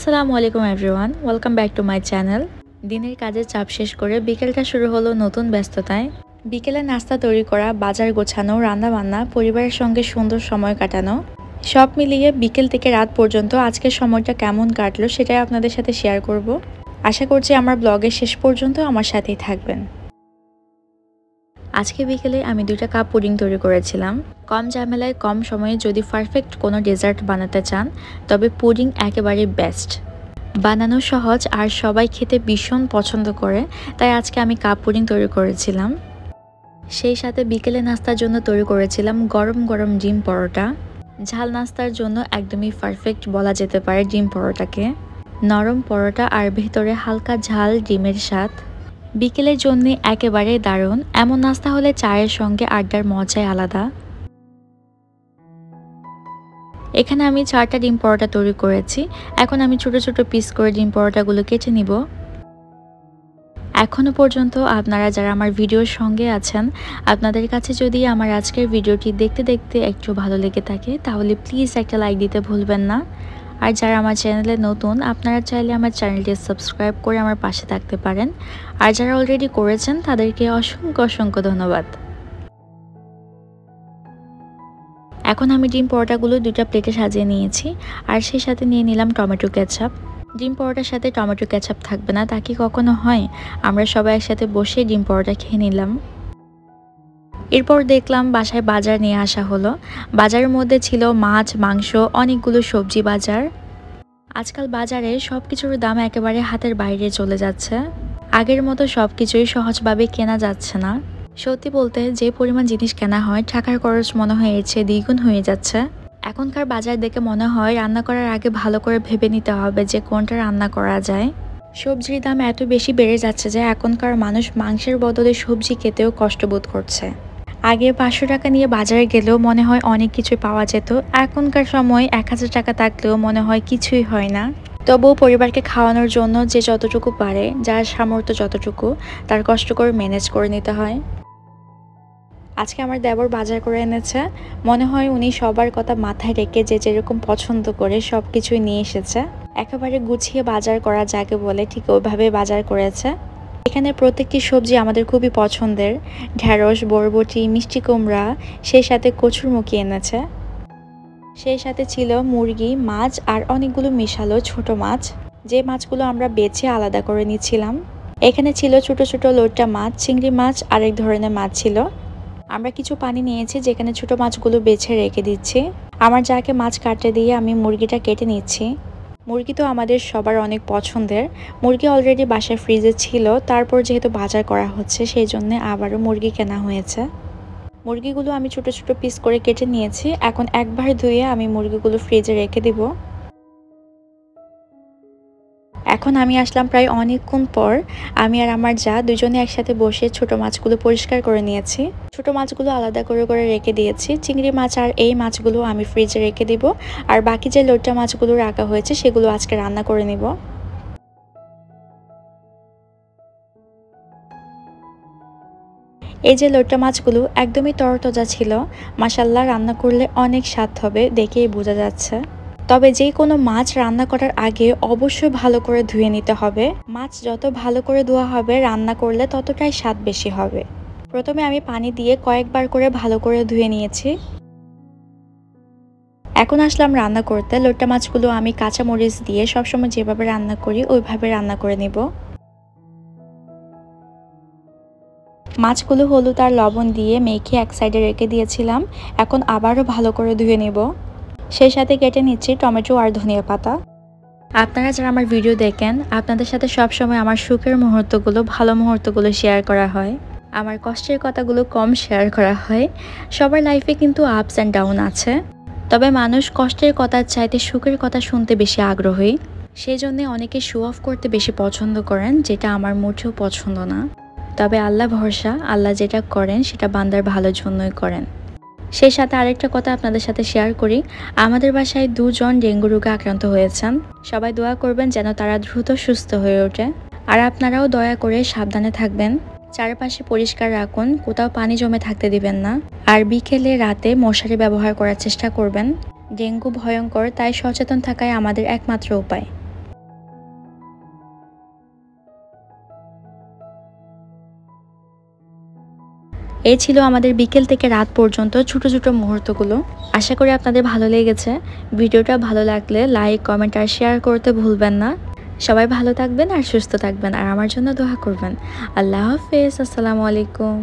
আসসালামু আলাইকুম everyone, welcome back to my channel. দিনের কাজের চাপ শেষ করে বিকেলটা শুরু হলো নতুন ব্যস্ততায়। বিকেলে নাস্তা তৈরি করা, বাজার গোছানো, রান্নাবান্না, পরিবারের সঙ্গে সুন্দর সময় কাটানো, সব মিলিয়ে বিকেল থেকে রাত পর্যন্ত আজকের সময়টা কেমন কাটলো সেটাই আপনাদের সাথে শেয়ার করব। আশা করছি আমার ব্লগের শেষ পর্যন্ত আমার সাথেই থাকবেন। আজকে বিকেলে আমি 2টা কাপ পুডিং তৈরি করেছিলাম। কম ঝামেলায় কম সময়ে যদি পারফেক্ট কোনো ডেজার্ট বানাতে চান তবে পুডিং একেবারে বেস্ট। বানানো সহজ আর সবাই খেতে ভীষণ পছন্দ করে, তাই আজকে আমি কাপ পুডিং তৈরি করেছিলাম। সেই সাথে বিকেলে নাস্তার জন্য তৈরি করেছিলাম গরম গরম ডিম পরোটা। ঝাল নাস্তার জন্য একদমই পারফেক্ট বলা যেতে পারে ডিম পরোটাকে। নরম পরোটা আর ভেতরে হালকা ঝাল ডিমের স্বাদ। বিকেলের জন্য একেবারে দারুণ। এমন নাস্তা হলে চায়ের সঙ্গে আড্ডার মজাই আলাদা। এখানে আমি 4টা ডিম পরোটা তৈরি করেছি। এখন আমি ছোট ছোট পিস করে ডিম পরোটাগুলো কেটে নিব। এখনো পর্যন্ত আপনারা যারা আমার ভিডিওর সঙ্গে আছেন, আপনাদের কাছে যদি আমার আজকের ভিডিওটি দেখতে দেখতে একটু ভালো লেগে থাকে তাহলে প্লিজ একটা লাইক দিতে ভুলবেন না। আর যারা আমার চ্যানেলে নতুন, আপনারা চাইলে আমার চ্যানেলটি সাবস্ক্রাইব করে আমার পাশে থাকতে পারেন। আর যারা অলরেডি করেছেন তাদেরকে অসংখ্য অসংখ্য ধন্যবাদ। এখন আমি ডিম পরোটাগুলো 2টা প্লেটে সাজিয়ে নিয়েছি আর সেই সাথে নিয়ে নিলাম টমেটো কেচাপ। ডিম পরোটার সাথে টমেটো কেচাপ থাকবে না তা কি কখনো হয়? আমরা সবাই একসাথে বসে ডিম পরোটা খেয়ে নিলাম। এরপর দেখলাম বাসায় বাজার নিয়ে আসা হলো। বাজারের মধ্যে ছিল মাছ, মাংস, অনেকগুলো সবজি বাজার। আজকাল বাজারে সব কিছুর দাম একেবারে হাতের বাইরে চলে যাচ্ছে। আগের মতো সব কিছুই সহজভাবে কেনা যাচ্ছে না। সত্যি বলতে যে পরিমাণ জিনিস কেনা হয় টাকার খরচ মনে হয় এর চেয়ে দ্বিগুণ হয়ে যাচ্ছে। এখনকার বাজার দেখে মনে হয় রান্না করার আগে ভালো করে ভেবে নিতে হবে যে কোনটা রান্না করা যায়। সবজির দাম এত বেশি বেড়ে যাচ্ছে যে এখনকার মানুষ মাংসের বদলে সবজি খেতেও কষ্টবোধ করছে। আগে 500 টাকা নিয়ে বাজারে গেলেও মনে হয় অনেক কিছু পাওয়া যেত। এখনকার সময় 1000 টাকা থাকলেও মনে হয় কিছুই হয় না। তবুও পরিবারকে খাওয়ানোর জন্য যে যতটুকু পারে, যার সামর্থ্য যতটুকু, তার কষ্ট করে ম্যানেজ করে নিতে হয়। আজকে আমার দেবর বাজার করে এনেছে। মনে হয় উনি সবার কথা মাথায় রেখে যে যেরকম পছন্দ করে সব কিছুই নিয়ে এসেছে। একেবারে গুছিয়ে বাজার করা যাকে বলে ঠিক ওইভাবে বাজার করেছে। এখানে প্রত্যেকটি সবজি আমাদের খুবই পছন্দের। ঢেঁড়স, বরবটি, মিষ্টি কুমড়া, সেই সাথে কচুরমুখী এনেছে। সেই সাথে ছিল মুরগি, মাছ আর অনেকগুলো মিশালো ছোট মাছ, যে মাছগুলো আমরা বেছে আলাদা করে নিচ্ছিলাম। এখানে ছিল ছোট ছোট লইট্টা মাছ, চিংড়ি মাছ, আরেক ধরনের মাছ ছিল। আমরা কিছু পানি নিয়েছি যেখানে ছোট মাছগুলো বেছে রেখে দিচ্ছি। আমার যাকে মাছ কাটতে দিয়ে আমি মুরগিটা কেটে নিচ্ছি। মুরগি তো আমাদের সবার অনেক পছন্দের। মুরগি অলরেডি বাসায় ফ্রিজে ছিল, তারপর যেহেতু বাজার করা হচ্ছে সেই জন্য আবারও মুরগি কেনা হয়েছে। মুরগিগুলো আমি ছোট ছোট পিস করে কেটে নিয়েছি। এখন একবার ধুয়ে আমি মুরগিগুলো ফ্রিজে রেখে দিব। এখন আমি আসলাম প্রায় অনেকক্ষণ পর। আমি আর আমার যা দুজনে একসাথে বসে ছোট মাছগুলো পরিষ্কার করে নিয়েছি। ছোট মাছগুলো আলাদা করে করে রেখে দিয়েছি। চিংড়ি মাছ আর এই মাছগুলো আমি ফ্রিজে রেখে দিব। আর বাকি যে লইট্টা মাছগুলো রাখা হয়েছে সেগুলো আজকে রান্না করে নিব। এই যে লইট্টা মাছগুলো একদমই তরতাজা ছিল। মাশাআল্লাহ, রান্না করলে অনেক স্বাদ হবে দেখেই বোঝা যাচ্ছে। তবে যে কোনো মাছ রান্না করার আগে অবশ্যই ভালো করে ধুয়ে নিতে হবে। মাছ যত ভালো করে ধোয়া হবে রান্না করলে ততটাই স্বাদ বেশি হবে। প্রথমে আমি পানি দিয়ে কয়েকবার করে ভালো করে ধুয়ে নিয়েছি। এখন আসলাম রান্না করতে। লইট্টা মাছগুলো আমি কাঁচা মরিচ দিয়ে সবসময় যেভাবে রান্না করি ওইভাবে রান্না করে নিব। মাছগুলো হলুদ আর লবণ দিয়ে মেখে এক সাইডে রেখে দিয়েছিলাম। এখন আবারও ভালো করে ধুয়ে নেব। সেই সাথে কেটে নিচ্ছি টমেটো আর ধনিয়া পাতা। আপনারা যারা আমার ভিডিও দেখেন, আপনাদের সাথে সবসময় আমার সুখের মুহূর্তগুলো, ভালো মুহূর্তগুলো শেয়ার করা হয়। আমার কষ্টের কথাগুলো কম শেয়ার করা হয়। সবার লাইফে কিন্তু আপস অ্যান্ড ডাউন আছে, তবে মানুষ কষ্টের কথার চাইতে সুখের কথা শুনতে বেশি আগ্রহী। সেই জন্যে অনেকে শো অফ করতে বেশি পছন্দ করেন, যেটা আমার মোটেও পছন্দ না। তবে আল্লাহ ভরসা, আল্লাহ যেটা করেন সেটা বান্দার ভালোর জন্যই করেন। সেই সাথে আরেকটা কথা আপনাদের সাথে শেয়ার করি। আমাদের বাসায় 2 জন ডেঙ্গু রোগে আক্রান্ত হয়েছেন। সবাই দোয়া করবেন যেন তারা দ্রুত সুস্থ হয়ে ওঠে। আর আপনারাও দয়া করে সাবধানে থাকবেন। চারপাশে পরিষ্কার রাখুন, কোথাও পানি জমে থাকতে দিবেন না। আর বিকেলে রাতে মশারি ব্যবহার করার চেষ্টা করবেন। ডেঙ্গু ভয়ঙ্কর, তাই সচেতন থাকাই আমাদের একমাত্র উপায়। এই ছিল আমাদের বিকেল থেকে রাত পর্যন্ত ছোট ছোট মুহূর্তগুলো। আশা করি আপনাদের ভালো লেগেছে। ভিডিওটা ভালো লাগলে লাইক, কমেন্ট আর শেয়ার করতে ভুলবেন না। সবাই ভালো থাকবেন আর সুস্থ থাকবেন আর আমার জন্য দোয়া করবেন। আল্লাহ হাফেজ। আসসালামু আলাইকুম।